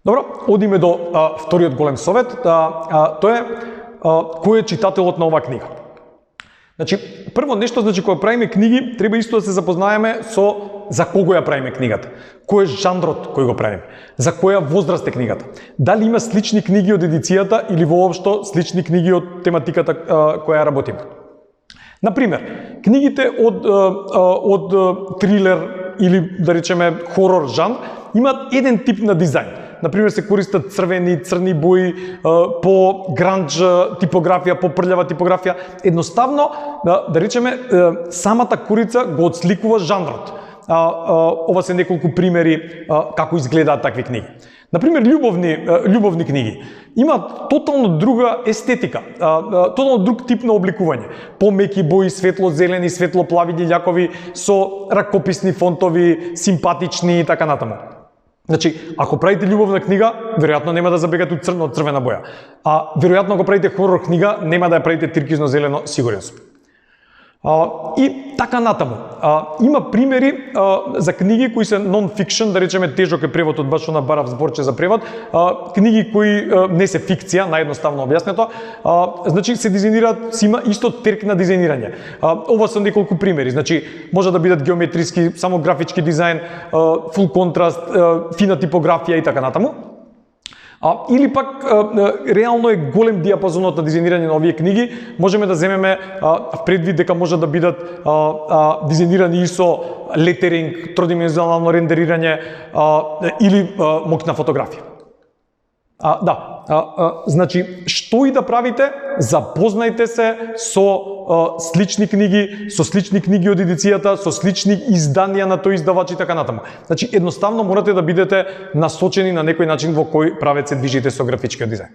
Добро, одиме до вториот голем совет, тоа е кој е читателот на оваа книга. Значи, прво нешто, кога правиме книги, треба исто да се запознаеме со за кого ја правиме книгата. Кој е жанрот кој го правиме? За која возраст е книгата? Дали има слични книги од едицијата или воопшто слични книги од тематиката која работиме? Например, книгите од трилер или да речеме хорор жанр имаат еден тип на дизајн. Например, се користат црни бои, по гранж типографија, по прљава типографија. Едноставно, да речеме, самата корица го отсликува жанрот. Ова се неколку примери како изгледаат такви книги. Например, љубовни книги имаат тотално друга естетика, тотално друг тип на обликување. Помеки бои, светло-зелени, светло-плави љакови, со ракописни фонтови, симпатични и така натаму. Значи, ако правите љубовна книга, веројатно нема да забегате од црвена боја. А веројатно ако правите хорор книга, нема да ја правите тиркизно-зелено, сигурен сум. И така натаму. Има примери за книги кои се non-fiction, да речеме тежок е превод од баш на барав зборче за превод, книги кои не се фикција, наједноставно објаснето, значи се дизајнираат, си има исто терк на дизајнирање. Ова се неколку примери, значи може да бидат геометриски, само графички дизајн, фул контраст, фина типографија и така натаму. Или пак реално е голем диапазонот на дизајнирање на овие книги, можеме да земеме предвид дека може да бидат дизајнирани и со летеринг, тродимензионално рендерирање или мокна фотографија. Значи, што и да правите, запознајте се со слични книги, со слични книги од едицијата, со слични изданија на тој издавач и така натаму. Значи, едноставно морате да бидете насочени на некој начин во кој правец се движите со графичкиот дизајн.